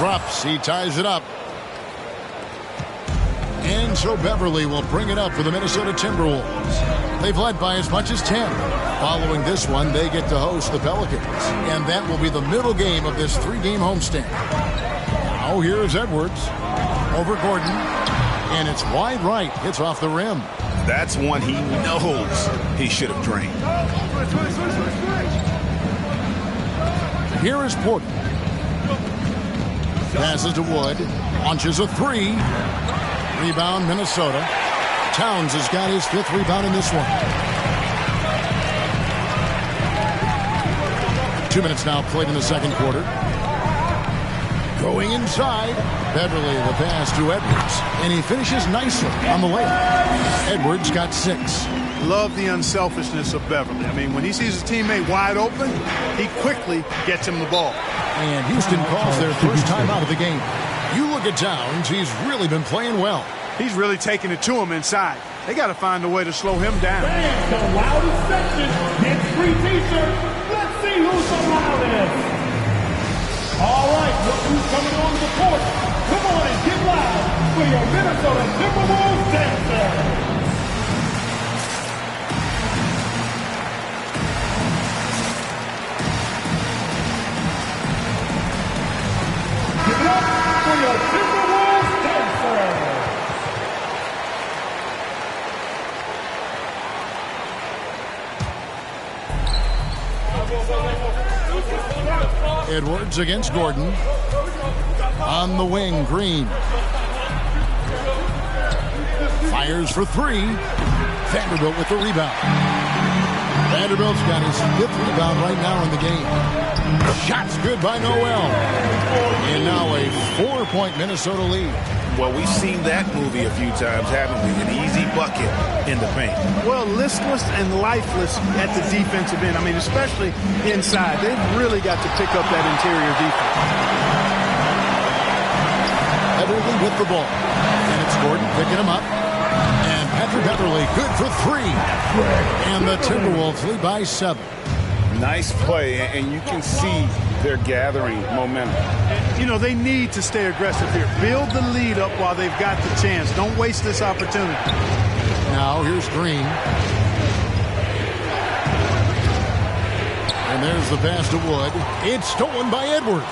drops. He ties it up. And so Beverly will bring it up for the Minnesota Timberwolves. They've led by as much as 10. Following this one, they get to host the Pelicans. And that will be the middle game of this 3-game homestand. Now here's Edwards over Gordon. And it's wide right. Hits off the rim. That's one he knows he should have drained. Here is Porter. Passes to Wood. Launches a three. Rebound, Minnesota. Towns has got his 5th rebound in this one. 2 minutes now played in the second quarter. Going inside. Beverly the pass to Edwards. And he finishes nicely on the layup. Edwards got 6. Love the unselfishness of Beverly. I mean, when he sees his teammate wide open, he quickly gets him the ball. And Houston calls their first time out of the game. You look at Towns, he's really been playing well. He's really taking it to him inside. They got to find a way to slow him down. Fans, the loudest section gets free t-shirts. Let's see who's the loudest. All right, look who's coming on the court. Come on and get loud for your Minnesota Timberwolves dancers. Give it up for your Timberwolves dancers. Edwards against Gordon. On the wing, Green. Fires for 3. Vanderbilt with the rebound. Vanderbilt's got his 5th rebound right now in the game. Shots good by Noel. And now a 4-point Minnesota lead. Well, we've seen that movie a few times, haven't we? An easy bucket in the paint. Well, listless and lifeless at the defensive end. I mean, especially inside. They've really got to pick up that interior defense. Beverly with the ball. And it's Gordon picking him up. And Patrick Beverly good for 3. And the Timberwolves lead by 7. Nice play, and you can see they're gathering momentum. You know, they need to stay aggressive here. Build the lead up while they've got the chance. Don't waste this opportunity. Now here's Green. And there's the pass to Wood. It's stolen by Edwards.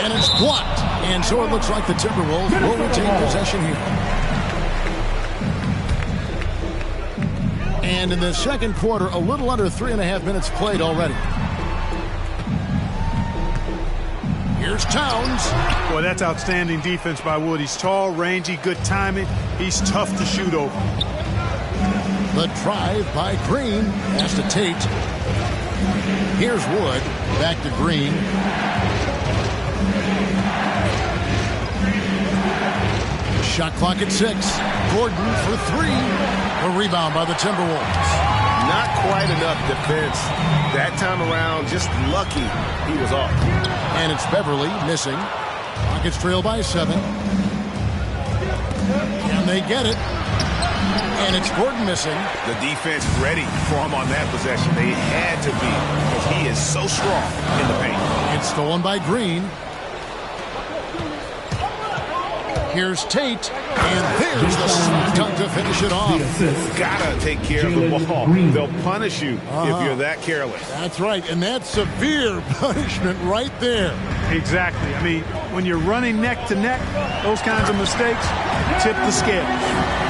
And it's blocked. And so it looks like the Timberwolves will retain possession here. And in the second quarter, a little under 3.5 minutes played already. Here's Towns. Boy, that's outstanding defense by Wood. He's tall, rangy, good timing. He's tough to shoot over. The drive by Green. Pass to Tate. Here's Wood. Back to Green. Shot clock at 6. Gordon for 3. A rebound by the Timberwolves. Not quite enough defense. That time around, just lucky he was off. And it's Beverly missing. Rockets trail by 7. And they get it. And it's Gordon missing. The defense ready for him on that possession. They had to be, because he is so strong in the paint. It's stolen by Green. Here's Tate, and there's the slam dunk to finish it off. Gotta take care of the ball. They'll punish you if you're that careless. That's right, and that's severe punishment right there. Exactly. I mean, when you're running neck to neck, those kinds of mistakes tip the scale.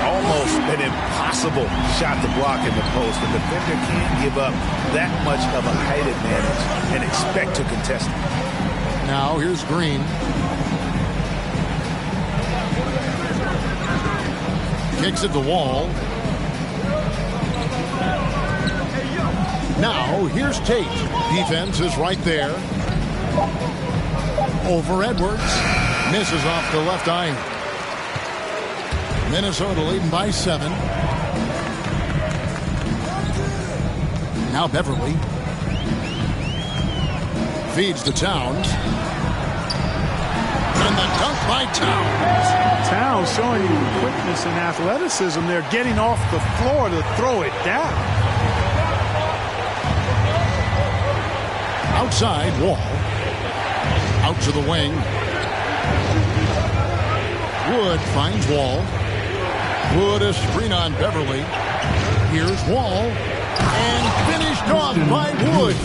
Almost an impossible shot to block in the post. The defender can't give up that much of a height advantage and expect to contest it. Now here's Green. Kicks at the wall. Now, here's Tate. Defense is right there. Over Edwards. Misses off the left iron. Minnesota leading by 7. Now Beverly. Feeds to Towns. And the dunk by Towns. Towns showing you quickness and athleticism. They're getting off the floor to throw it down. Outside, Wall. Out to the wing. Wood finds Wall. Wood a screen on Beverly. Here's Wall. And finished off by Wood.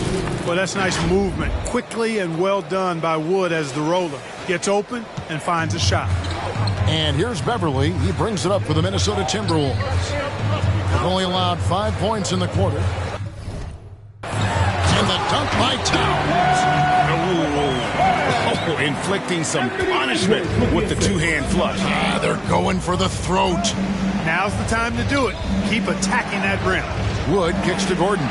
Well, that's nice movement. Quickly and well done by Wood as the roller. Gets open and finds a shot. And here's Beverly. He brings it up for the Minnesota Timberwolves. They've only allowed 5 points in the quarter. And the dunk by Towns. Oh, inflicting some punishment with the two-hand flush. They're going for the throat. Now's the time to do it. Keep attacking that rim. Wood kicks to Gordon.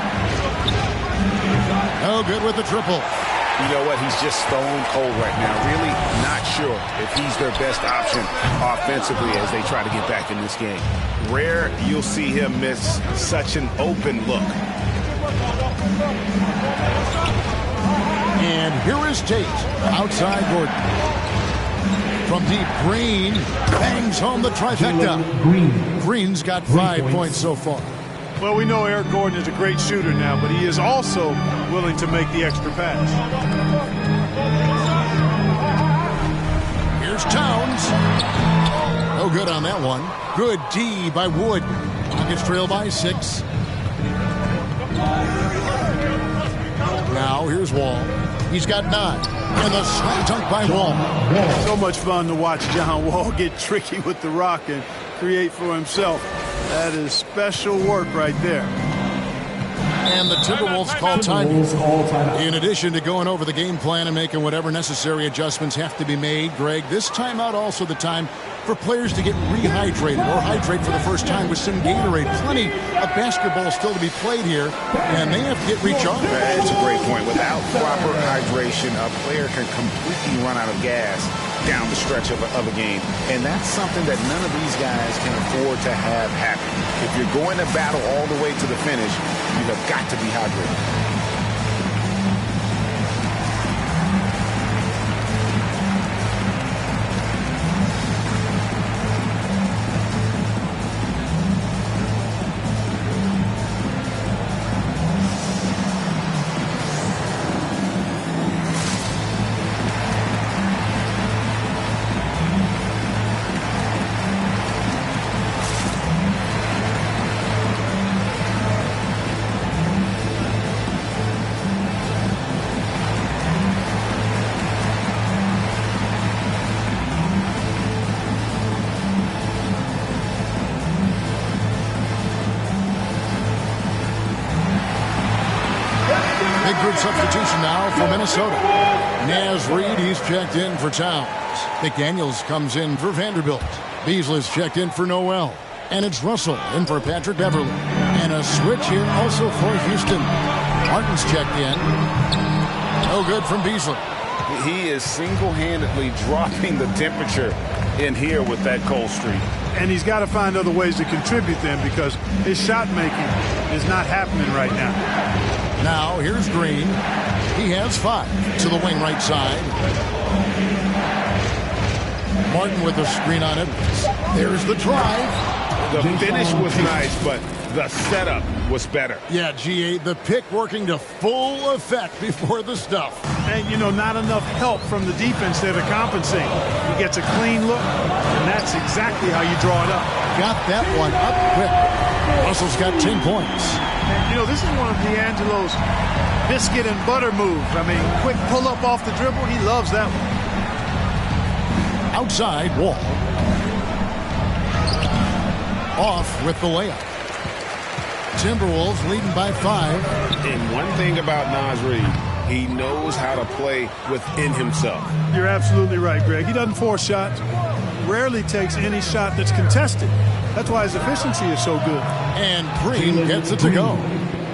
No good with the triple. You know what? He's just stone cold right now. Really not sure if he's their best option offensively as they try to get back in this game. Rare you'll see him miss such an open look. And here is Tate. Outside Gordon. From deep, Green bangs home the trifecta. Green's got 5 points so far. Well, we know Eric Gordon is a great shooter now, but he is also willing to make the extra pass. Here's Towns. No good on that one. Good D by Wood. Rockets trail by 6. Now here's Wall. He's got 9. And the slam dunk by Wall. So much fun to watch John Wall get tricky with the rock and create for himself. That is special work right there. And the Timberwolves call timeout. In addition to going over the game plan and making whatever necessary adjustments have to be made, Greg, this timeout also the time for players to get rehydrated or hydrate for the first time with some Gatorade. Plenty of basketball still to be played here, and they have to get recharged. That's a great point. Without proper hydration, a player can completely run out of gas down the stretch of a game. And that's something that none of these guys can afford to have happen. If you're going to battle all the way to the finish, you have got to be hydrated. Substitution now for Minnesota. Naz Reid, he's checked in for Towns. McDaniels comes in for Vanderbilt. Beasley's checked in for Noel. And it's Russell in for Patrick Beverly. And a switch here also for Houston. Martin's checked in. No good from Beasley. He is single-handedly dropping the temperature in here with that cold streak. And he's got to find other ways to contribute then because his shot making is not happening right now. Now, here's Green. He has 5 to the wing right side. Martin with a screen on it. There's the drive. The finish was nice, but the setup was better. Yeah, GA, the pick working to full effect before the stuff. And, you know, not enough help from the defense there to compensate. He gets a clean look, and that's exactly how you draw it up. Got that one up quick. Russell's got 10 points. You know, this is one of D'Angelo's biscuit and butter moves. I mean, quick pull-up off the dribble. He loves that one. Outside, Wall. Off with the layup. Timberwolves leading by 5. And one thing about Naz Reid, he knows how to play within himself. You're absolutely right, Greg. He doesn't force shots. Rarely takes any shot that's contested. That's why his efficiency is so good. And Green gets it to go.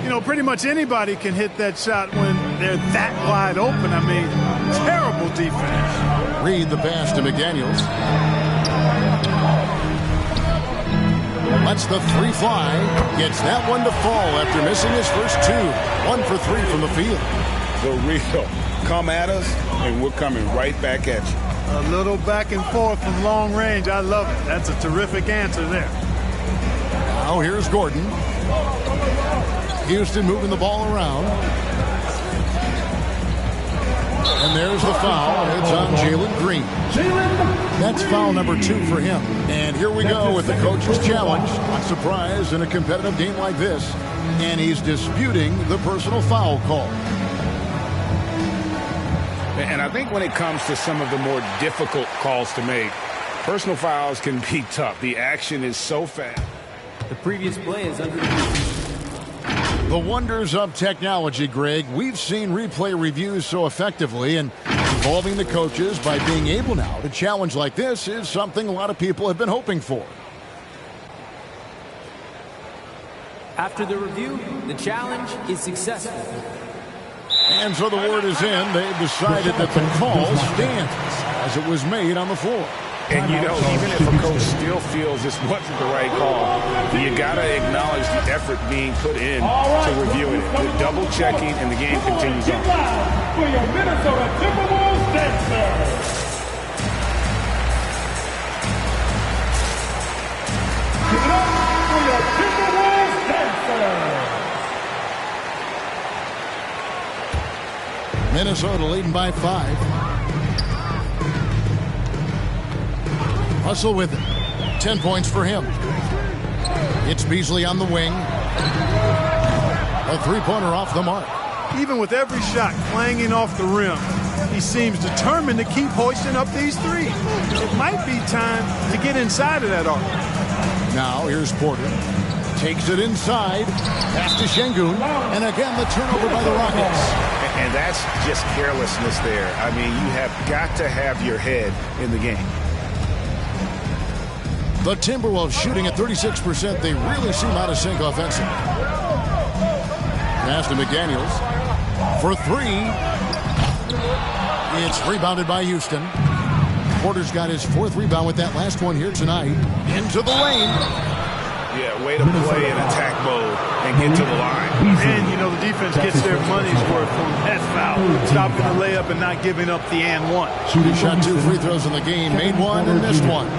You know, pretty much anybody can hit that shot when they're that wide open. I mean, terrible defense. Reid the pass to McDaniels. Lets the 3 fly. Gets that one to fall after missing his first 2. 1 for 3 from the field. The real. Come at us, and we're coming right back at you. A little back and forth from long range. I love it. That's a terrific answer there. Now here's Gordon. Houston moving the ball around. And there's the foul. It's on Jalen Green. That's foul number 2 for him. And here we go with the coach's challenge. Not surprised in a competitive game like this. And he's disputing the personal foul call. And I think when it comes to some of the more difficult calls to make, personal fouls can be tough. The action is so fast. The previous play is under The wonders of technology, Greg. We've seen replay reviews so effectively, and involving the coaches by being able now to challenge like this is something a lot of people have been hoping for. After the review, the challenge is successful. And so the word is in. They've decided that the call stands as it was made on the floor. And, you know, even if a coach still feels this wasn't the right call, you got to acknowledge the effort being put in to reviewing it. The double checking, and the game continues on. For your Minnesota Timberwolves dancers. Give it up for your Timberwolves dancers. Minnesota leading by 5. Russell with it. 10 points for him. It's Beasley on the wing. A three-pointer off the mark. Even with every shot clanging off the rim, he seems determined to keep hoisting up these threes. It might be time to get inside of that arc. Now here's Porter. Takes it inside. Pass to Şengün. And again, the turnover by the Rockets. And that's just carelessness there. I mean, you have got to have your head in the game. The Timberwolves shooting at 36%. They really seem out of sync offensively. Pass to McDaniels for 3. It's rebounded by Houston. Porter's got his 4th rebound with that last one here tonight. Into the lane. Yeah, way to play in attack mode and get to the line. And, you know, the defense gets their money's worth from that foul. Stopping the layup and not giving up the and one. He shot 2 free throws in the game. Made 1 and missed 1.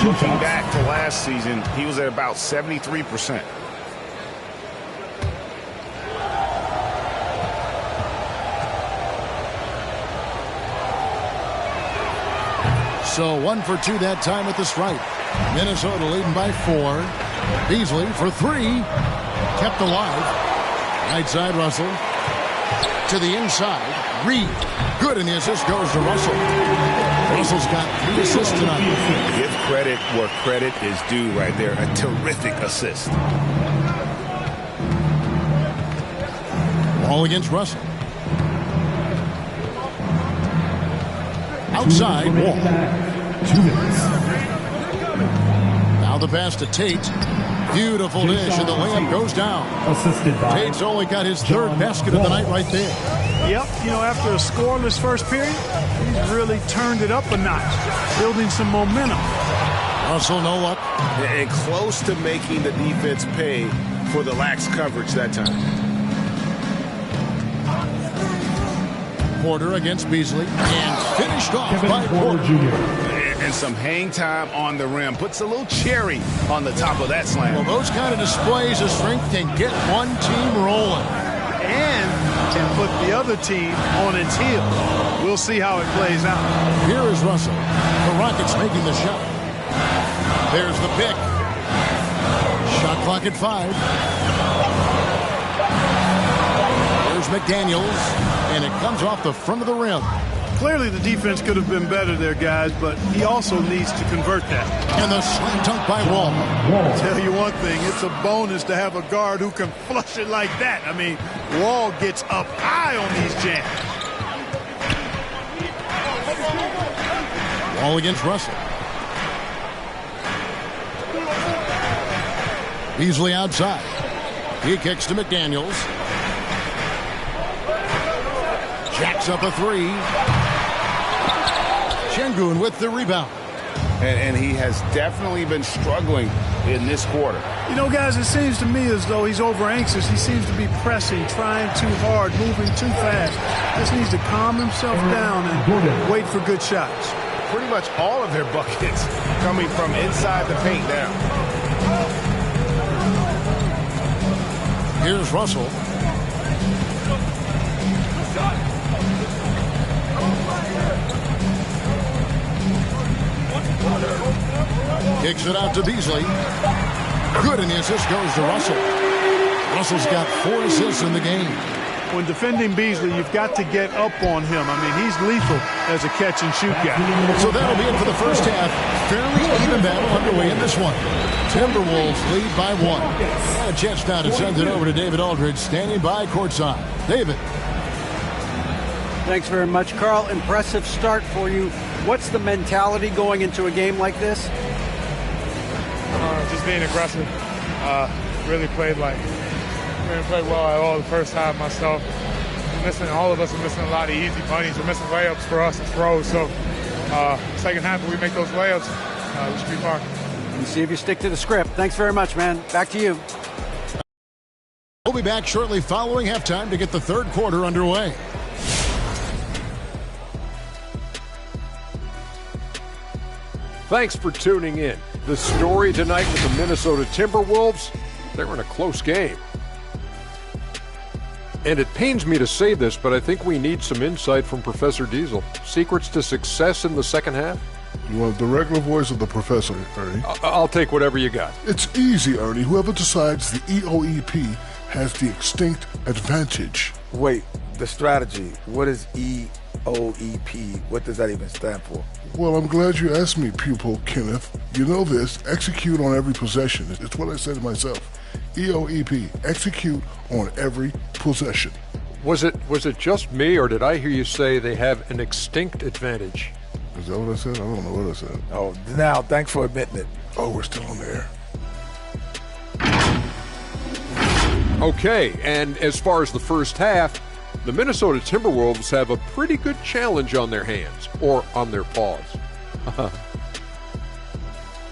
Looking back to last season, he was at about 73%. So 1 for 2 that time at the stripe. Minnesota leading by 4. Beasley for 3. Kept alive. Right side Russell. To the inside. Reed. Good, and the assist goes to Russell. Russell's got 3 assists tonight. Give credit where credit is due right there. A terrific assist. Ball against Russell. Outside, Wall. Now the pass to Tate. Beautiful dish, and the layup goes down. Tate's only got his 3rd basket of the night right there. Yep, you know, after a scoreless first period, he's really turned it up a notch, building some momentum. Russell, no luck. And close to making the defense pay for the lax coverage that time. Porter against Beasley, and finished off by Porter. And some hang time on the rim. Puts a little cherry on the top of that slam. Well, those kind of displays of strength can get one team rolling. And can put the other team on its heels. We'll see how it plays out. Here is Russell. The Rockets making the shot. There's the pick. Shot clock at 5. There's McDaniels, and it comes off the front of the rim. Clearly the defense could have been better there, guys, but he also needs to convert that. And the slam dunk by Wall. I'll tell you one thing, it's a bonus to have a guard who can flush it like that. I mean, Wall gets up high on these jams. Wall against Russell. Beasley outside. He kicks to McDaniels. Jacks up a 3. Şengün with the rebound. And he has definitely been struggling in this quarter. You know, guys, it seems to me as though he's over anxious. He seems to be pressing, trying too hard, moving too fast. Just needs to calm himself down and wait for good shots. Pretty much all of their buckets coming from inside the paint now. Here's Russell. Kicks it out to Beasley. Good, and the assist goes to Russell. Russell's got 4 assists in the game. When defending Beasley, you've got to get up on him. I mean, he's lethal as a catch-and-shoot guy. So that'll be it for the first half. Fairly even battle underway in this one. Timberwolves lead by 1. And a chance now to send it over to David Aldridge, standing by courtside. David. Thanks very much, Carl. Impressive start for you. What's the mentality going into a game like this? Just being aggressive. Really played well at all the first half myself. All of us are missing a lot of easy bunnies. We're missing layups for us as pros. So second half, if we make those layups, we should be fine. And see if you stick to the script. Thanks very much, man. Back to you. We'll be back shortly following halftime to get the third quarter underway. Thanks for tuning in. The story tonight with the Minnesota Timberwolves, they're in a close game. And it pains me to say this, but I think we need some insight from Professor Diesel. Secrets to success in the second half? You want the regular voice of the professor, Ernie? I'll take whatever you got. It's easy, Ernie. Whoever decides the EOEP has the extinct advantage. Wait, the strategy. What is EOEP? What does that even stand for? Well, I'm glad you asked me, pupil Kenneth. You know this. Execute on every possession. It's what I said to myself. EOEP. Execute on every possession. Was it just me, or did I hear you say they have an extinct advantage? Is that what I said? I don't know what I said. Oh, now, thanks for admitting it. Oh, we're still on the air. Okay, and as far as the first half, the Minnesota Timberwolves have a pretty good challenge on their hands, or on their paws.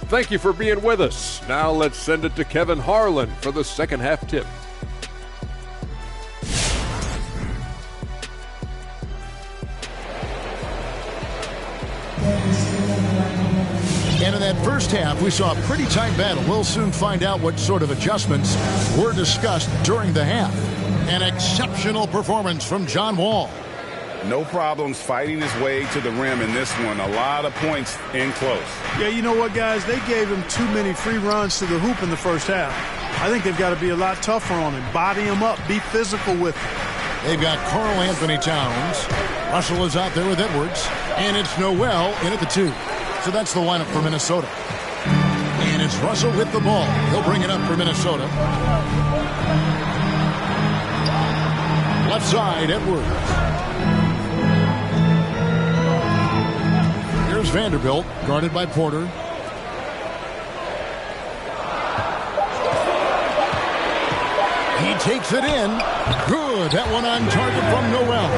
Thank you for being with us. Now let's send it to Kevin Harlan for the second half tip. And in that first half, we saw a pretty tight battle. We'll soon find out what sort of adjustments were discussed during the half. An exceptional performance from John Wall. No problems fighting his way to the rim in this one. A lot of points in close. Yeah, you know what, guys? They gave him too many free runs to the hoop in the first half. I think they've got to be a lot tougher on him. Body him up. Be physical with him. They've got Karl Anthony Towns. Russell is out there with Edwards. And it's Noel in at the 2. So that's the lineup for Minnesota. And it's Russell with the ball. He'll bring it up for Minnesota. Left side, Edwards. Here's Vanderbilt, guarded by Porter. He takes it in. Good. That one on target from Noel.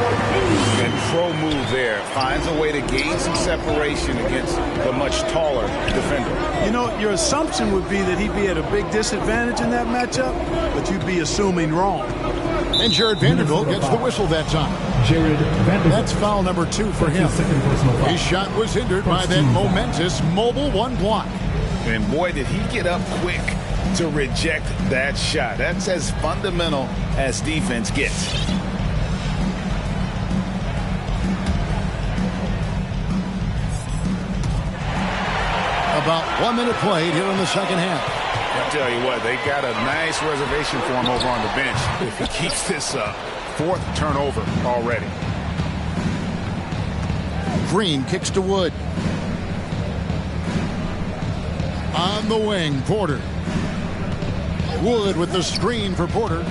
Control move there. Finds a way to gain some separation against the much taller defender. You know, your assumption would be that he'd be at a big disadvantage in that matchup, but you'd be assuming wrong. And Jared Vanderbilt gets the whistle that time. Jared Vanderbilt. That's foul number 2 for him. His shot was hindered by that momentous mobile 1 block. And boy, did he get up quick to reject that shot. That's as fundamental as defense gets. About 1 minute played here in the second half. I tell you what, they got a nice reservation for him over on the bench if he keeps this up. 4th turnover already. Green kicks to Wood. On the wing, Porter. Wood with the screen for Porter.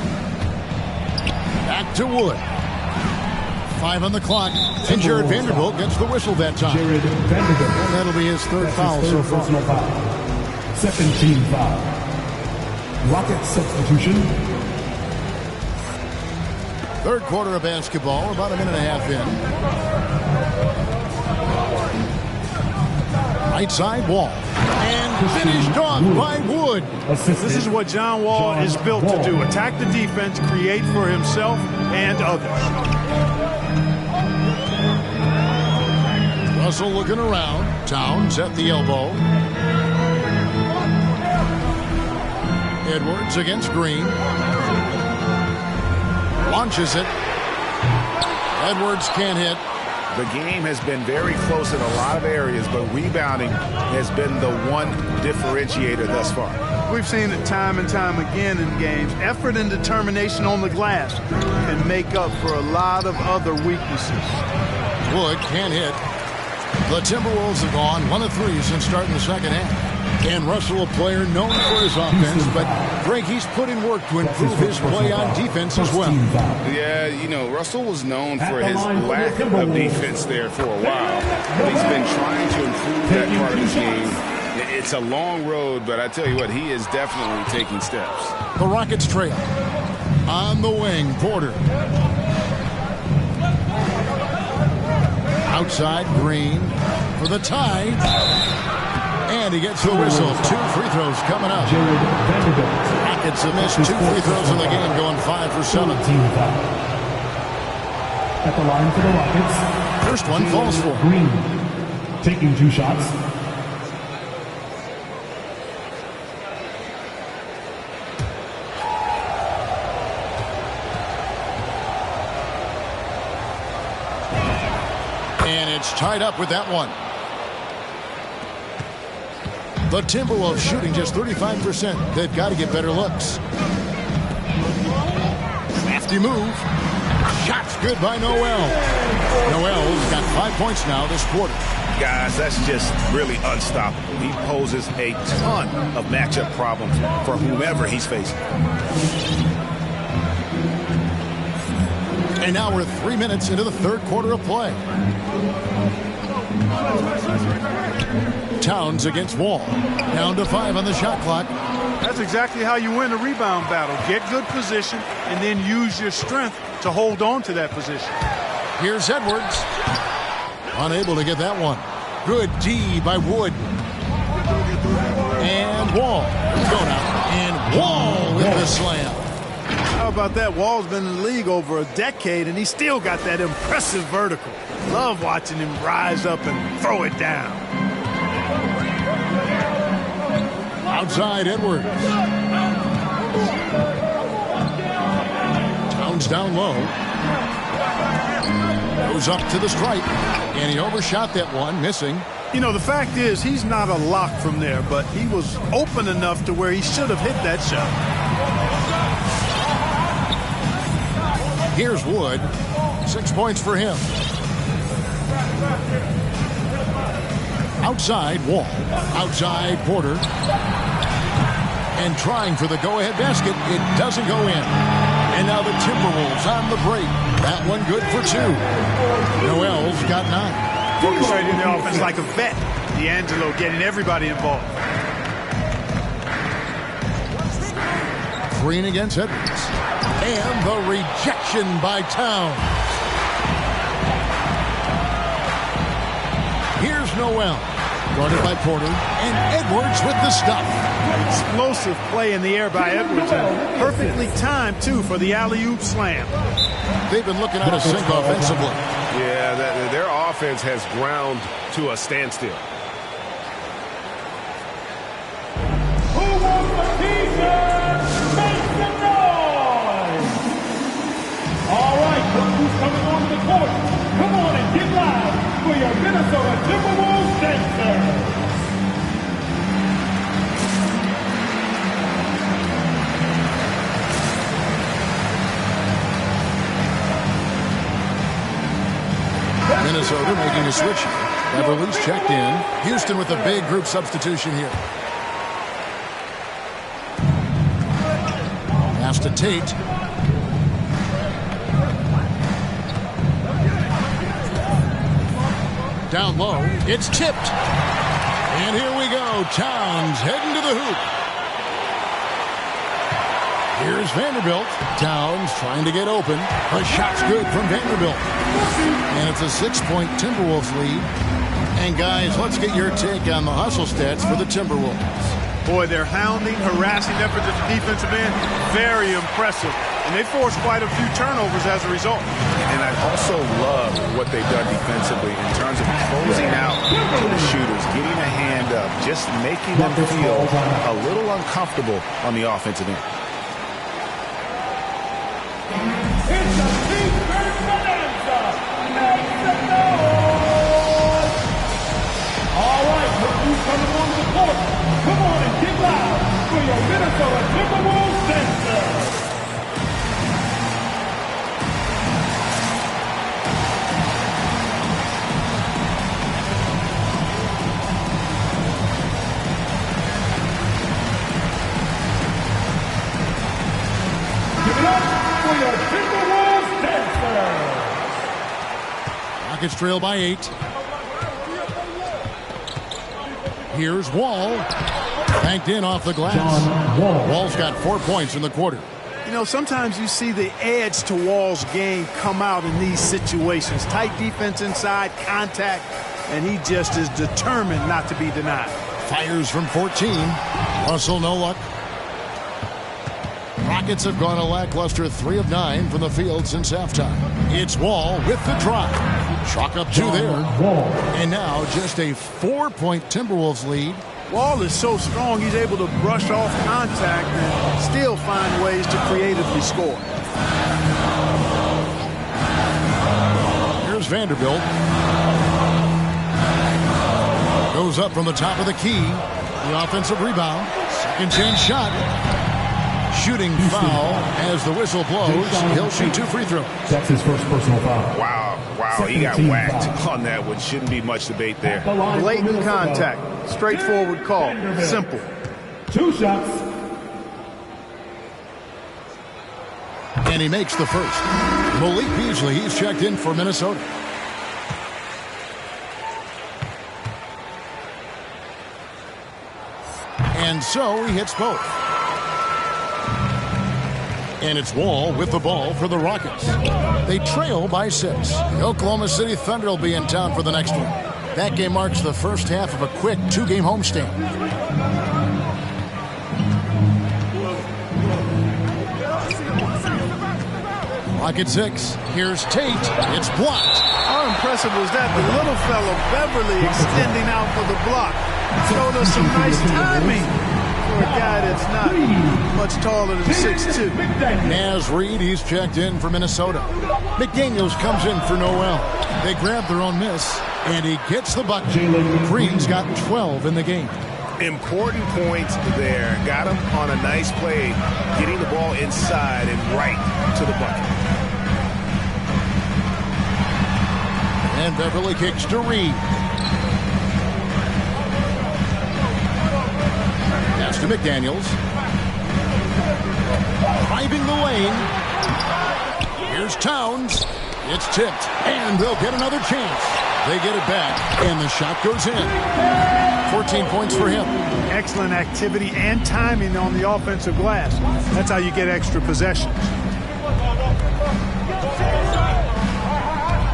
Back to Wood. 5 on the clock. And Jared Vanderbilt gets the whistle that time. Jared Vanderbilt. And that'll be his third foul so far. Second team foul. Rocket substitution. Third quarter of basketball, about a minute and a half in. Right side, Wall. And finished off by Wood. This is what John Wall is built to do. Attack the defense, create for himself and others. Russell looking around. Towns at the elbow. Edwards against Green. Launches it. Edwards can't hit. The game has been very close in a lot of areas, but rebounding has been the one differentiator thus far. We've seen it time and time again in games. Effort and determination on the glass can make up for a lot of other weaknesses. Wood can't hit. The Timberwolves have gone 1 of 3 since starting the second half. And Russell, a player known for his offense, but Greg, he's put in work to improve his play on defense as well. Yeah, you know, Russell was known for his lack of defense there for a while. But he's been trying to improve that part of his game. It's a long road, but I tell you what, he is definitely taking steps. The Rockets trail. On the wing, Porter. Outside, Green for the tie. And he gets the whistle. 2 free throws coming up. Rockets have missed 2 free throws in the game, going 5 for 7. At the line for the Rockets. First one falls for Green, taking 2 shots. And it's tied up with that one. The Timberwolves shooting just 35%. They've got to get better looks. Crafty move. Shots good by Noel. Noel's got 5 points now this quarter. Guys, that's just really unstoppable. He poses a ton of matchup problems for whomever he's facing. And now we're 3 minutes into the third quarter of play. Towns against Wall. Down to 5 on the shot clock. That's exactly how you win a rebound battle. Get good position and then use your strength to hold on to that position. Here's Edwards. Unable to get that one. Good D by Wood. And Wall. Go now. And Wall with the slam. How about that? Wall's been in the league over a decade, and he's still got that impressive vertical. Love watching him rise up and throw it down. Outside Edwards. Towns down low. Goes up to the stripe. And he overshot that one, missing. You know, the fact is he's not a lock from there, but he was open enough to where he should have hit that shot. Here's Wood. 6 points for him. Outside, Wall. Outside, Porter. And trying for the go-ahead basket. It doesn't go in. And now the Timberwolves on the break. That one good for 2. Noel's got 9. Orchestrating the offense like a vet. D'Angelo getting everybody involved. Green against Edwards. And the rejection by Towns. Here's Noel. Guarded by Porter. And Edwards with the stuff. Explosive play in the air by Edwards. And perfectly timed, too, for the alley-oop slam. They've been looking at a sink offensively. Yeah, their offense has ground to a standstill. Who wants the t-shirt? Make some noise! All right, look who's coming onto the court. Come on and get loud for your Minnesota Timberwolves dancers. Minnesota making a switch. Beverly's checked in. Houston with a big group substitution here. Pass to Tate. Down low. It's tipped. And here we go. Towns heading to the hoop. Here's Vanderbilt. Towns trying to get open. The shot's good from Vanderbilt. And it's a 6-point Timberwolves lead. And guys, let's get your take on the hustle stats for the Timberwolves. Boy, their hounding, harassing efforts at the defensive end, very impressive. And they forced quite a few turnovers as a result. And I also love what they've done defensively in terms of closing out to the shooters, getting a hand up, just making them feel a little uncomfortable on the offensive end. It's a defense bonanza. Make some noise. Rockets trail by 8. Here's Wall. Banked in off the glass. Wall's got 4 points in the quarter. You know, sometimes you see the edge to Wall's game come out in these situations. Tight defense inside, contact, and he just is determined not to be denied. Fires from 14. Russell, no luck. Rockets have gone a lackluster 3 of 9 from the field since halftime. It's Wall with the drive. Chalk up 2 there. And now just a 4-point Timberwolves lead. Wall is so strong, he's able to brush off contact and still find ways to creatively score. Here's Vanderbilt. Goes up from the top of the key. The offensive rebound. Second chance shot. Shooting foul as the whistle blows. He'll shoot 2 free throws. That's his first personal foul. Wow, he got whacked on that one. Shouldn't be much debate there. Blatant contact. Straightforward call. Simple. 2 shots. And he makes the first. Malik Beasley, he's checked in for Minnesota. And so he hits both. And it's Wall with the ball for the Rockets. They trail by 6. The Oklahoma City Thunder will be in town for the next one. That game marks the first half of a quick 2-game homestand. Rocket 6. Here's Tate. It's blocked. How impressive was that? The little fellow Beverly extending out for the block. Showed us some nice timing. For a guy that's not much taller than 6'2". Naz Reid, he's checked in for Minnesota. McDaniels comes in for Noel. They grab their own miss, and he gets the bucket. Green's got 12 in the game. Important points there. Got him on a nice play, getting the ball inside and right to the bucket. And Beverly kicks to Reid. Pass to McDaniels. Driving the lane. Here's Towns. It's tipped, and they'll get another chance. They get it back, and the shot goes in. 14 points for him. Excellent activity and timing on the offensive glass. That's how you get extra possessions.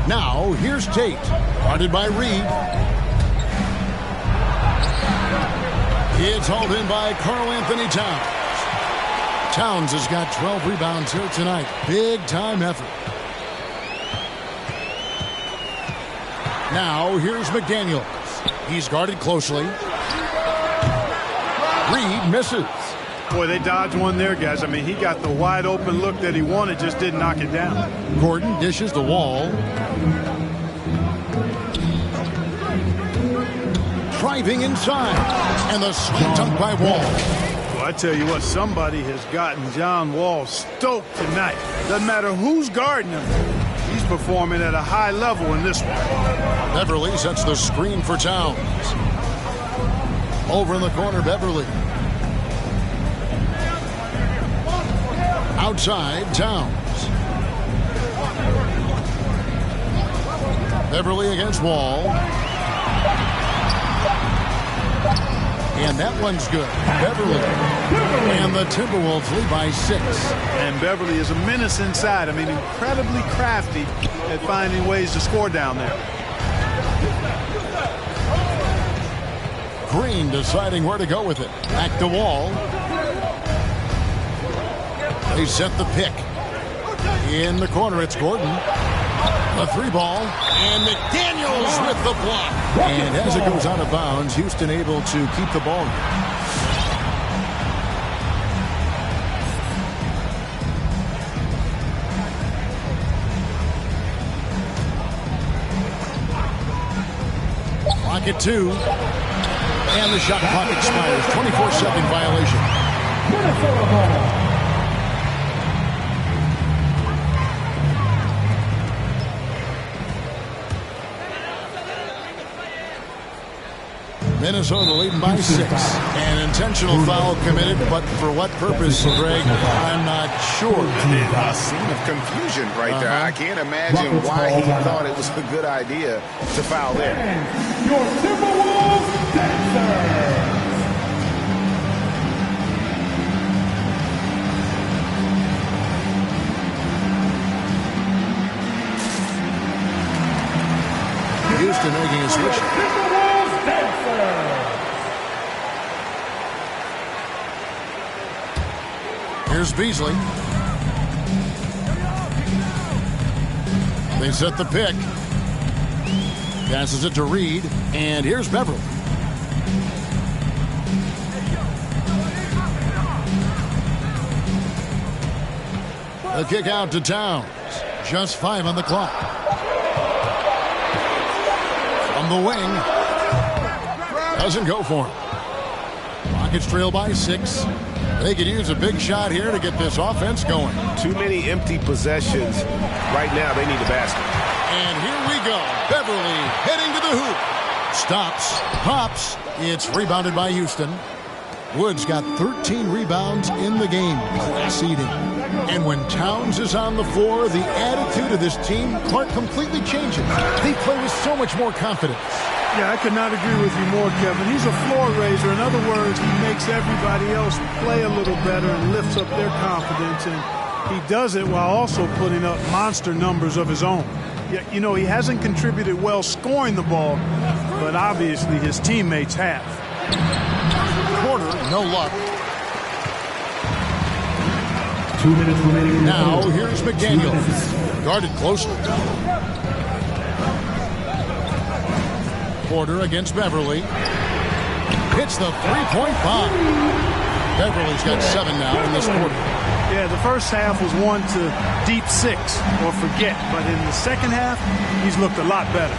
Now, here's Tate. Guarded by Reid. It's hauled in by Karl-Anthony Towns. Towns has got 12 rebounds here tonight. Big time effort. Now, here's McDaniels. He's guarded closely. Reid misses. Boy, they dodged one there, guys. I mean, he got the wide open look that he wanted, just didn't knock it down. Gordon dishes the Wall. Driving inside. And the sweet dunk by Wall. Well, I tell you what, somebody has gotten John Wall stoked tonight. Doesn't matter who's guarding him. He's performing at a high level in this one. Beverly sets the screen for Towns. Over in the corner, Beverly. Outside, Towns. Beverly against Wall. And that one's good. Beverly. And the Timberwolves lead by 6. And Beverly is a menace inside. I mean, incredibly crafty at finding ways to score down there. Green deciding where to go with it. Back to Wall. They set the pick. In the corner, it's Gordon. The 3-ball. And McDaniels with the block. And as it goes out of bounds, Houston able to keep the ball. Clock at 2. And the shot clock expires. 24-second violation. Minnesota ball. Minnesota leading by 6. An intentional foul committed, but for what purpose, Greg? I'm not sure. A scene of confusion right there. I can't imagine why he thought it was a good idea to foul there. Your Timberwolves dancer. Houston making a switch. Here's Beasley. They set the pick. Passes it to Reed. And here's Beverly. The kick out to Towns. Just 5 on the clock. From the wing. Doesn't go for him. Rockets trail by 6. They could use a big shot here to get this offense going. Too many empty possessions. Right now, they need a basket. And here we go. Beverly heading to the hoop. Stops. Pops. It's rebounded by Houston. Woods got 13 rebounds in the game. Class eating. And when Towns is on the floor, the attitude of this team, Clark, completely changes. They play with so much more confidence. Yeah, I could not agree with you more, Kevin. He's a floor raiser. In other words, he makes everybody else play a little better and lifts up their confidence. And he does it while also putting up monster numbers of his own. Yeah, you know, he hasn't contributed well scoring the ball, but obviously his teammates have. Corner, no luck. 2 minutes remaining. Now here's McDaniel. Guarded closely. Porter against Beverly. Hits the three-point bomb. Beverly's got 7 now in this quarter. Yeah, the first half was 1 to deep 6 or forget. But in the second half, he's looked a lot better.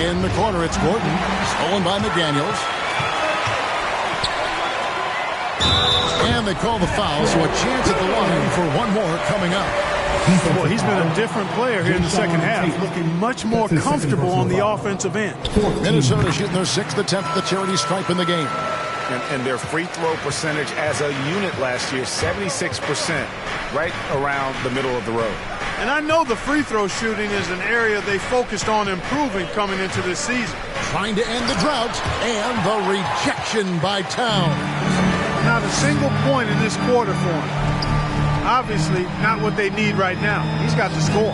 In the corner, it's Gordon. Stolen by McDaniels. And they call the foul, so a chance at the line for one more coming up. Well, he's been a different player here in the second half, looking much more comfortable on the offensive end. Minnesota shooting their 6th attempt at the charity stripe in the game. And their free throw percentage as a unit last year, 76%, right around the middle of the road. And I know the free throw shooting is an area they focused on improving coming into this season. Trying to end the drought, and the rejection by Towns. Not a single point in this quarter for him. Obviously, not what they need right now. He's got to score.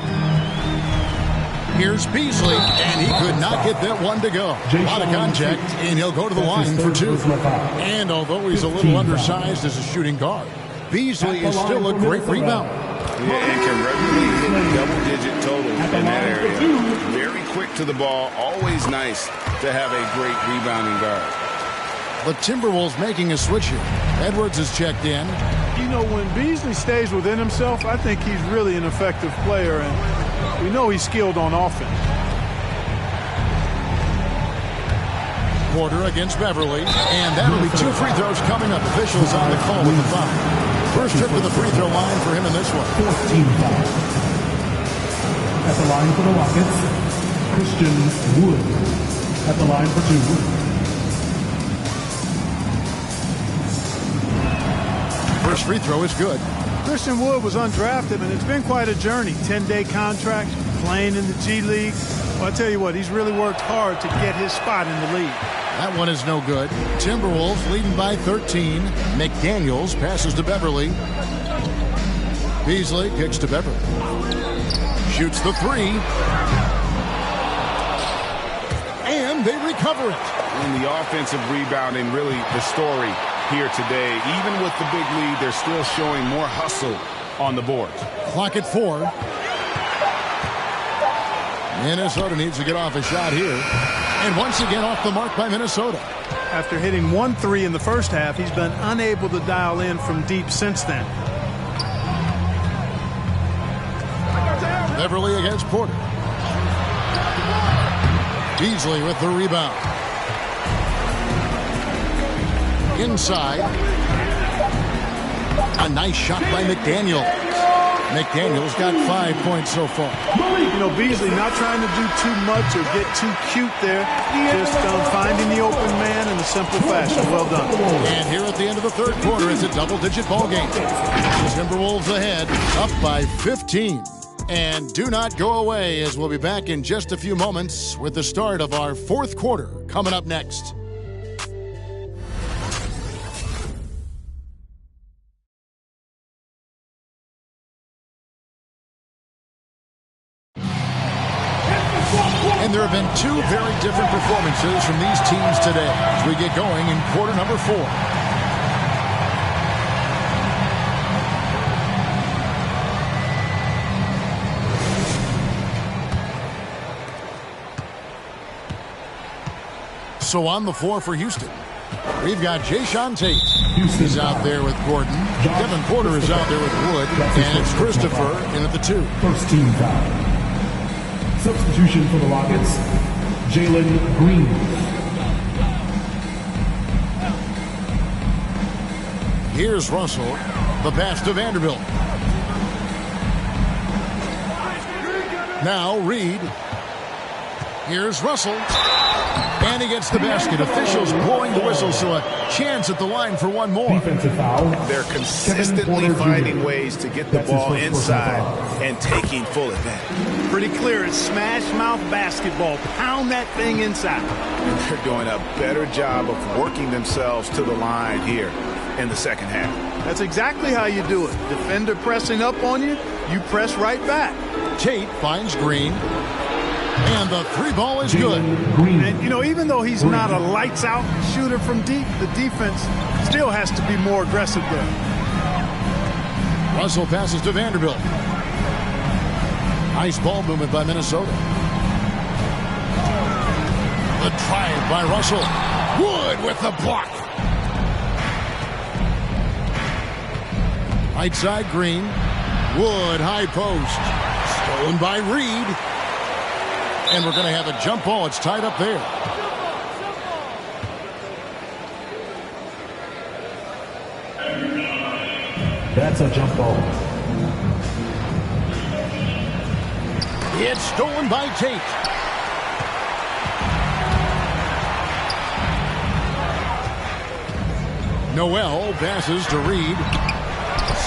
Here's Beasley, and he could not get that one to go. A lot of contact, and he'll go to the line for 2. And although he's a little undersized as a shooting guard, Beasley is still a great rebounder. Yeah, and can regularly hit double-digit totals in that area. Very quick to the ball. Always nice to have a great rebounding guard. The Timberwolves making a switch here. Edwards is checked in. You know, when Beasley stays within himself, I think he's really an effective player, and we know he's skilled on offense. Porter against Beverly, and that'll be 2 free throws coming up. Officials on the call with the foul. First trip to the free throw line for him in this one. 14 fouls. At the line for the Rockets, Christian Wood. At the line for 2. First free throw is good. Christian Wood was undrafted, and it's been quite a journey. 10-day contract, playing in the G League. Well, I tell you what, he's really worked hard to get his spot in the league. That one is no good. Timberwolves leading by 13. McDaniels passes to Beverly. Beasley kicks to Beverly. Shoots the 3. And they recover it. And the offensive rebounding, really the story here today. Even with the big lead, they're still showing more hustle on the board. Clock at 4. Minnesota needs to get off a shot here. And once again off the mark by Minnesota. After hitting 1 3 in the first half, he's been unable to dial in from deep since then. Beverly against Porter. Beasley with the rebound. Inside. A nice shot by McDaniels. McDaniel's got 5 points so far. You know, Beasley not trying to do too much or get too cute there. Just finding the open man in a simple fashion. Well done. And here at the end of the third quarter, it's a double-digit ball game. The Timberwolves ahead, up by 15. And do not go away, as we'll be back in just a few moments with the start of our fourth quarter coming up next. And there have been two very different performances from these teams today as we get going in quarter number 4. So on the floor for Houston, we've got Jae'Sean Tate. He's out there with Gordon. Kevin Porter is out there with Wood. And it's Christopher in at the 2. First team foul. Substitution for the Rockets, Jalen Green. Here's Russell. The pass to Vanderbilt. Now Reed. Here's Russell. And he gets the basket. Officials blowing the whistle, so a chance at the line for one more. Defensive foul. They're consistently finding ways to get the ball inside and taking full advantage. Pretty clear. It's smash mouth basketball. Pound that thing inside. They're doing a better job of working themselves to the line here in the second half. That's exactly how you do it. Defender pressing up on you, you press right back. Tate finds Green. And the 3 ball is good. And, you know, even though he's not a lights-out shooter from deep, the defense still has to be more aggressive there. Russell passes to Vanderbilt. Nice ball movement by Minnesota. The drive by Russell. Wood with the block. Right side, Green. Wood, high post. Stolen by Reed. And we're going to have a jump ball. It's tied up there. That's a jump ball. It's stolen by Tate. Noel passes to Reed.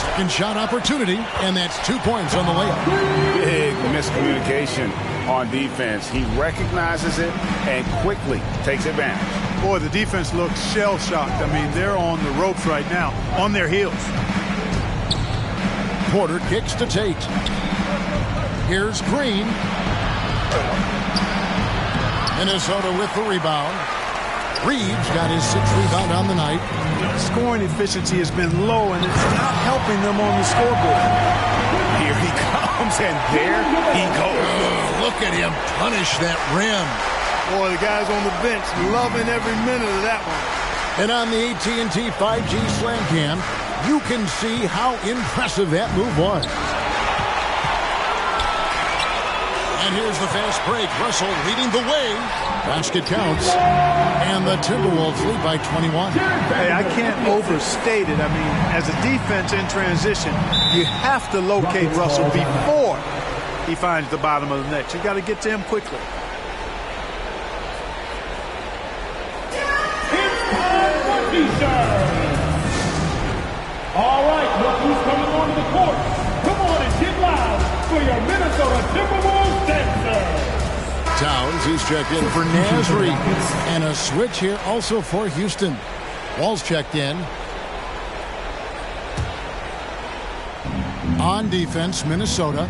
Second shot opportunity, and that's 2 points on the layup. Big miscommunication on defense. He recognizes it and quickly takes advantage. Boy, the defense looks shell-shocked. I mean, they're on the ropes right now, on their heels. Porter kicks to Tate. Here's Green. Minnesota with the rebound. Reed's got his 6th rebound on the night. Scoring efficiency has been low, and it's not helping them on the scoreboard. Here he comes, and there he goes. Oh, look at him punish that rim. Boy, the guys on the bench loving every minute of that one. And on the AT&T 5G Slam Cam, you can see how impressive that move was. And here's the fast break. Russell leading the way. Basket counts. And the Timberwolves lead by 21. Hey, I can't overstate it. I mean, as a defense in transition, you have to locate Russell before he finds the bottom of the net. You got to get to him quickly. All right, look who's coming onto the court. Come on and get loud for your Minnesota Timberwolves dancers. Towns, he's checked in for Nasri. And a switch here also for Houston. Wall's checked in. On defense, Minnesota.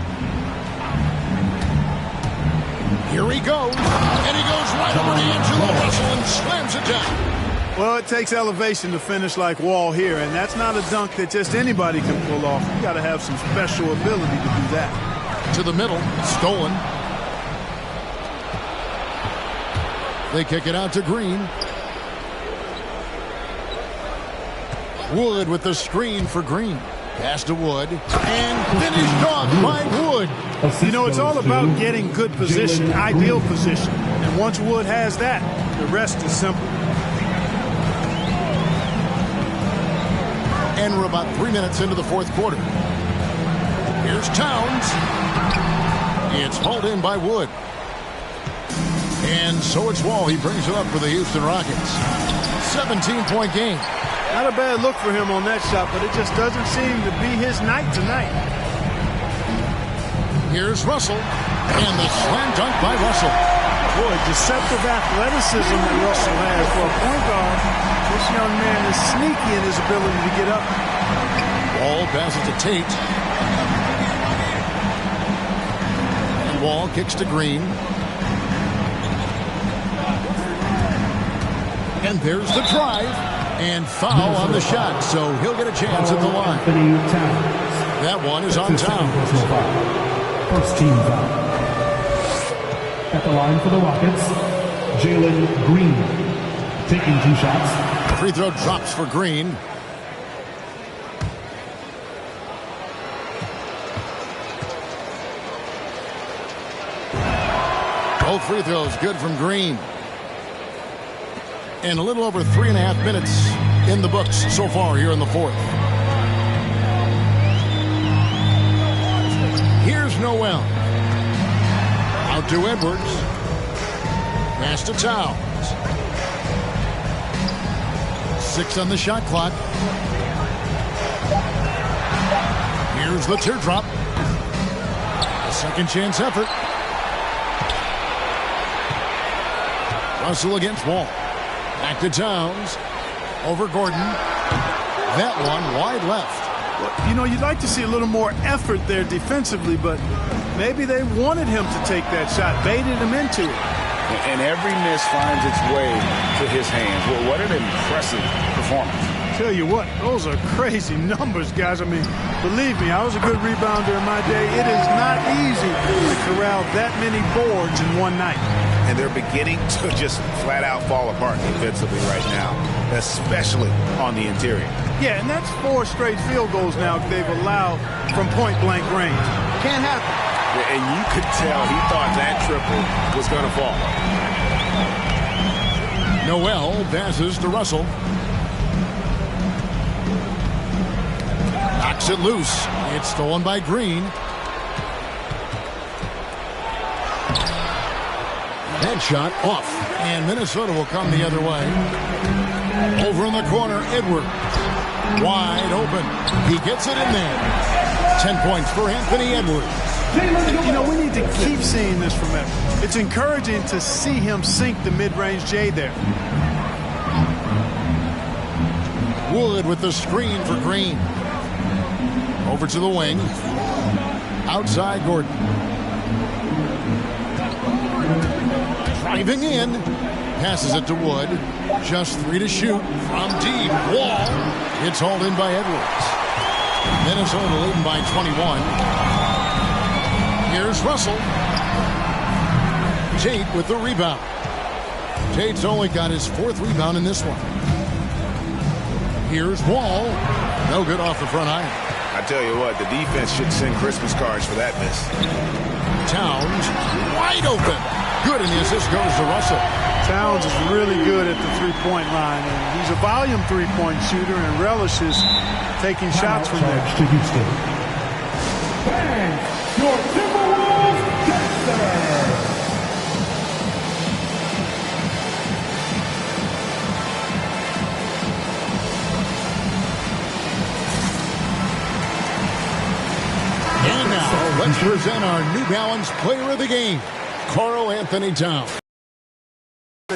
Here he goes. And he goes right over to D'Angelo Russell and slams it down. Well, it takes elevation to finish like Wall here, and that's not a dunk that just anybody can pull off. You got to have some special ability to do that. To the middle, stolen. They kick it out to Green. Wood with the screen for Green. Pass to Wood. And finished off by Wood. You know, it's all about getting good position, ideal position. And once Wood has that, the rest is simple. And we're about 3 minutes into the fourth quarter. Here's Towns. It's hauled in by Wood. And so it's Wall. He brings it up for the Houston Rockets. 17-point game. Not a bad look for him on that shot, but it just doesn't seem to be his night tonight. Here's Russell. And the slam dunk by Russell. Boy, deceptive athleticism that Russell has for a point guard. This young man is sneaky in his ability to get up. Wall passes to Tate. And Wall kicks to Green. And there's the drive. And foul on the shot, so he'll get a chance at the line. That one is on Towns. First team foul. At the line for the Rockets, Jalen Green taking 2 shots. Free throw drops for Green. Both free throws good from Green. And a little over 3.5 minutes in the books so far here in the fourth. Here's Noel. Out to Edwards. Pass to Towns. 6 on the shot clock. Here's the teardrop. A second chance effort. Russell against Wall. Back to Towns. Over Gordon. That one wide left. Well, you know, you'd like to see a little more effort there defensively, but maybe they wanted him to take that shot, baited him into it. And every miss finds its way to his hands. Well, what an impressive performance. Tell you what, those are crazy numbers, guys. I mean, believe me, I was a good rebounder in my day. It is not easy to corral that many boards in one night. And they're beginning to just flat out fall apart defensively right now, especially on the interior. Yeah, and that's 4 straight field goals now they've allowed from point-blank range. Can't happen. Yeah, and you could tell he thought that triple was going to fall. Noel passes to Russell. Knocks it loose. It's stolen by Green. That shot off. And Minnesota will come the other way. Over in the corner, Edwards. Wide open. He gets it in there. 10 points for Anthony Edwards. You know, we need to keep seeing this from him. It's encouraging to see him sink the mid-range J there. Wood with the screen for Green. Over to the wing. Outside Gordon. Driving in. Passes it to Wood. Just 3 to shoot from deep. Wall. It's hauled in by Edwards. Minnesota leading by 21. Here's Russell. Tate with the rebound. Tate's only got his 4th rebound in this one. Here's Wall. No good off the front iron. I tell you what, the defense should send Christmas cards for that miss. Towns wide open. Good, and the assist goes to Russell. Towns is really good at the three-point line, and he's a volume three-point shooter and relishes taking shots from there. To Houston. Bang! Your Timberwolves Dexter! And now, let's present our New Balance Player of the Game, Karl Anthony Towns.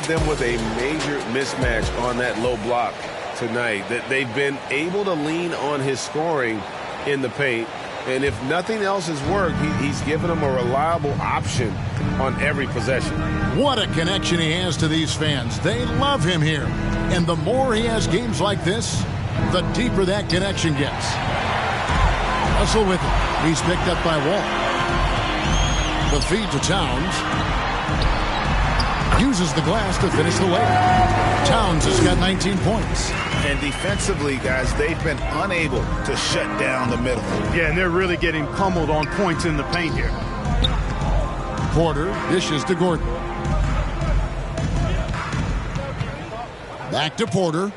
Them with a major mismatch on that low block tonight, that they've been able to lean on his scoring in the paint, and if nothing else has worked, he's given them a reliable option on every possession. What a connection he has to these fans. They love him here, and the more he has games like this, the deeper that connection gets. Russell with it. He's picked up by Wall. The feed to Towns. Uses the glass to finish the layup. Towns has got 19 points. And defensively, guys, they've been unable to shut down the middle. Yeah, and they're really getting pummeled on points in the paint here. Porter dishes to Gordon. Back to Porter.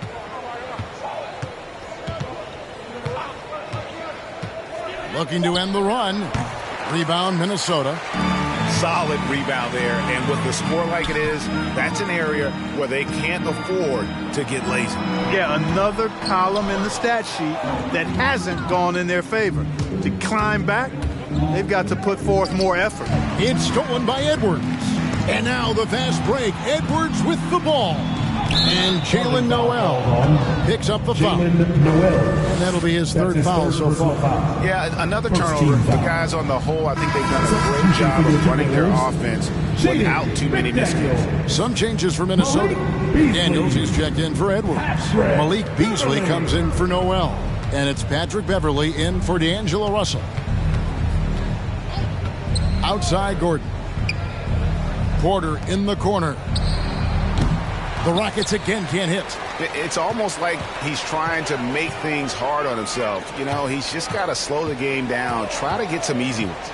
Looking to end the run. Rebound, Minnesota. Solid rebound there, and with the score like it is, that's an area where they can't afford to get lazy. Yeah, another column in the stat sheet that hasn't gone in their favor. To climb back, they've got to put forth more effort. It's stolen by Edwards. And now the fast break. Edwards with the ball. And Jalen Noel picks up the foul. And that'll be his third foul so far. Yeah, another turnover. The guys on the whole, I think they've done a great job of running their offense without too many miscues. Some changes for Minnesota. Daniels is checked in for Edwards. Malik Beasley comes in for Noel. And it's Patrick Beverley in for D'Angelo Russell. Outside Gordon. Porter in the corner. The Rockets again can't hit. It's almost like he's trying to make things hard on himself. You know, he's just got to slow the game down. Try to get some easy ones.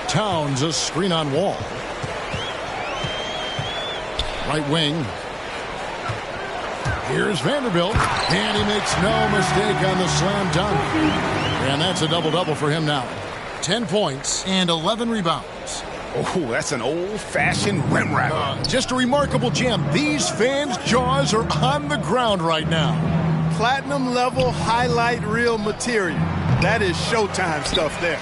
Towns, a screen on Wall. Right wing. Here's Vanderbilt. And he makes no mistake on the slam dunk. And that's a double-double for him now. 10 points and 11 rebounds. Oh, that's an old-fashioned rim rattler. Just a remarkable gem. These fans' jaws are on the ground right now. Platinum-level highlight reel material. That is Showtime stuff there.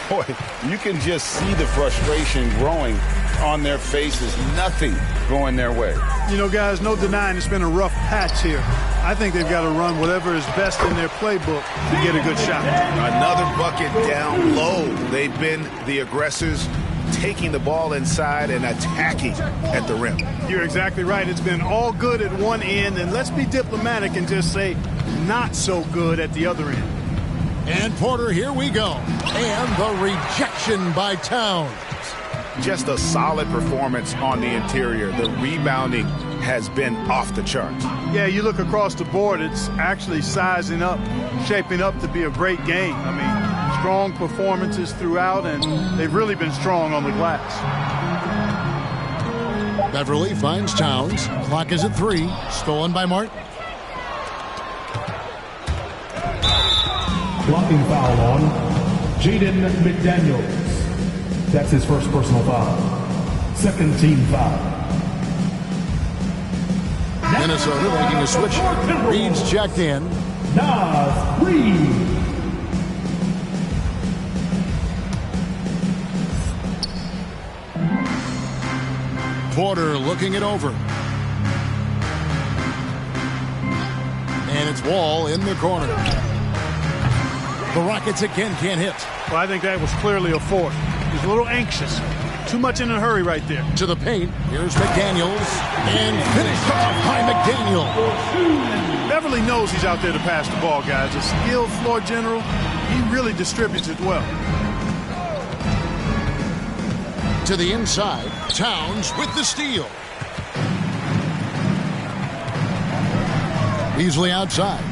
Boy, you can just see the frustration growing on their faces. Nothing going their way. You know, guys, no denying it's been a rough patch here. I think they've got to run whatever is best in their playbook to get a good shot. Another bucket down low. They've been the aggressors, taking the ball inside and attacking at the rim. You're exactly right. It's been all good at one end, and let's be diplomatic and just say not so good at the other end. And Porter, here we go. And the rejection by Towns. Just a solid performance on the interior. The rebounding has been off the charts. Yeah, you look across the board, it's actually sizing up, shaping up to be a great game. I mean, strong performances throughout, and they've really been strong on the glass. Beverley finds Towns. Clock is at 3. Stolen by Martin. Blocking foul on Jaden McDaniels. That's his first personal foul. Second team foul. Minnesota making a switch. Reed's checked in. Naz Reid. Porter looking it over. And it's Wall in the corner. The Rockets again can't hit. Well, I think that was clearly a fourth. He's a little anxious. Too much in a hurry right there. To the paint. Here's McDaniels. And finished off by McDaniel. Beverley knows he's out there to pass the ball, guys. A skilled floor general. He really distributes it well. To the inside. Towns with the steal. Beasley outside.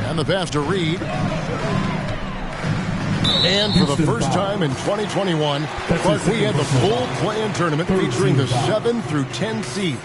And the pass to Reed. And for the first time in 2021, Clark, we had the full play-in tournament featuring the 7 through 10 seeds.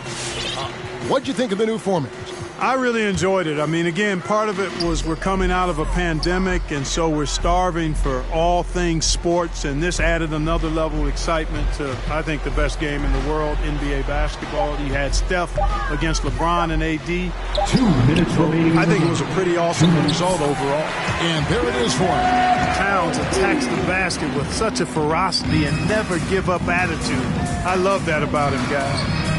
What'd you think of the new format? I really enjoyed it. I mean, again, part of it was we're coming out of a pandemic, and so we're starving for all things sports, and this added another level of excitement to, I think, the best game in the world, NBA basketball. You had Steph against LeBron and AD. 2 minutes remaining. I think it was a pretty awesome result overall. And there it is for him. Towns attacks the basket with such a ferocity and never give up attitude. I love that about him, guys.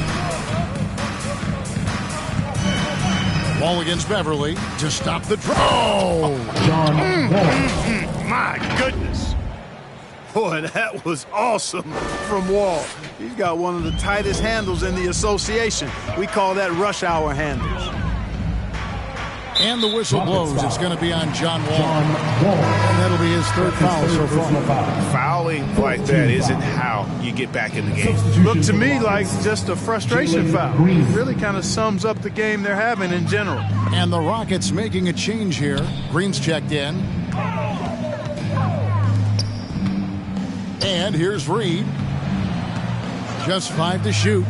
Ball against Beverley to stop the draw. Oh! John Wall. My goodness. Boy, that was awesome from Wall. He's got one of the tightest handles in the association. We call that rush hour handles. And the whistle blows. It's going to be on John Wall. And that'll be his third foul so far. Fouling like that isn't how you get back in the game. Looked to me like just a frustration foul. It really kind of sums up the game they're having in general. And the Rockets making a change here. Green's checked in. And here's Reed. Just 5 to shoot.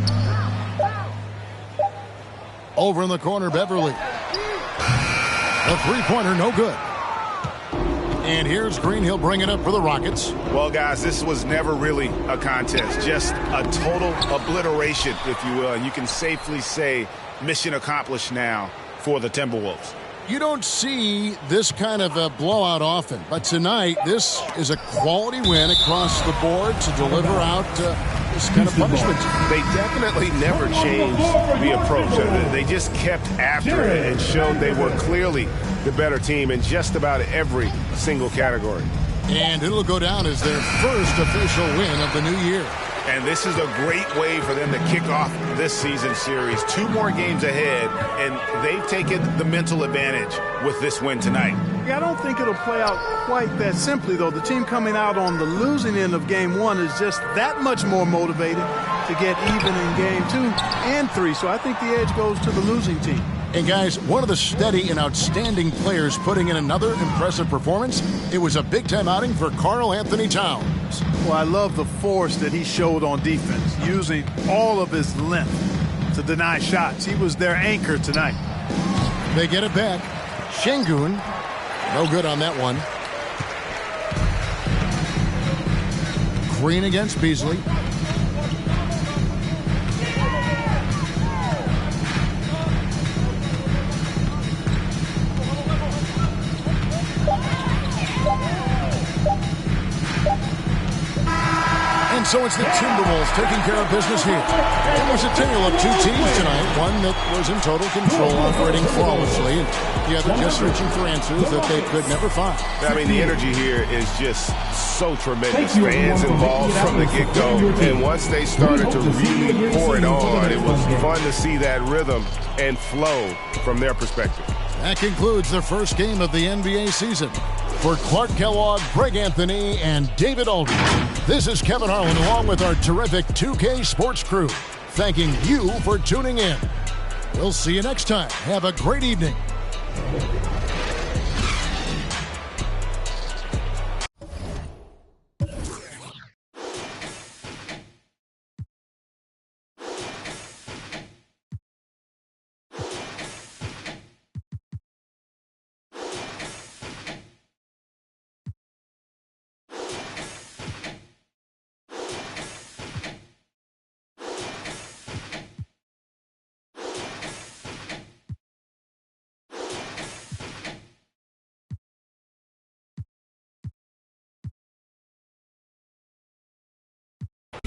Over in the corner, Beverley. The three-pointer, no good. And here's Green. He'll bring it up for the Rockets. Well, guys, this was never really a contest. Just a total obliteration, if you will. And you can safely say mission accomplished now for the Timberwolves. You don't see this kind of a blowout often, but tonight this is a quality win across the board to deliver out this kind of punishment. They definitely never changed the approach. They just kept after it and showed they were clearly the better team in just about every single category. And it'll go down as their first official win of the new year. And this is a great way for them to kick off this season series. 2 more games ahead, and they've taken the mental advantage with this win tonight. Yeah, I don't think it'll play out quite that simply, though. The team coming out on the losing end of game 1 is just that much more motivated to get even in game 2 and 3. So I think the edge goes to the losing team. And guys, one of the steady and outstanding players putting in another impressive performance. It was a big-time outing for Karl Anthony Towns. Well, I love the force that he showed on defense, using all of his length to deny shots. He was their anchor tonight. They get it back. Şengün, no good on that one. Green against Beasley. And so it's the Timberwolves taking care of business here. It was a tale of 2 teams tonight. One that was in total control, operating flawlessly, and the other just searching for answers that they could never find. I mean, the energy here is just so tremendous. Fans involved from the get-go. And once they started to really pour it on, it was fun to see that rhythm and flow from their perspective. That concludes the first game of the NBA season. For Clark Kellogg, Greg Anthony, and David Aldridge, this is Kevin Harlan along with our terrific 2K Sports crew, thanking you for tuning in. We'll see you next time. Have a great evening.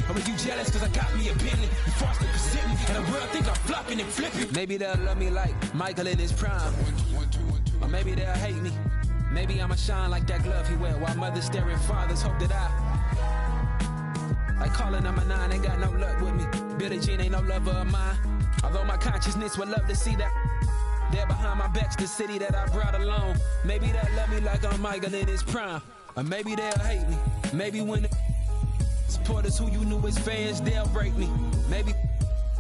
Or are you jealous cause I got me a Bentley? You forced to present me, and the world think I'm flopping and flipping. Maybe they'll love me like Michael in his prime. Or maybe they'll hate me. Maybe I'ma shine like that glove he wear while mothers staring fathers hope that I like calling number 9 ain't got no luck with me. Billie Jean ain't no lover of mine. Although my consciousness would love to see that. There behind my back's the city that I brought along. Maybe they'll love me like I'm Michael in his prime. Or maybe they'll hate me. Maybe when the supporters who you knew as fans, they'll break me. Maybe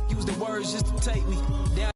use the words just to take me down.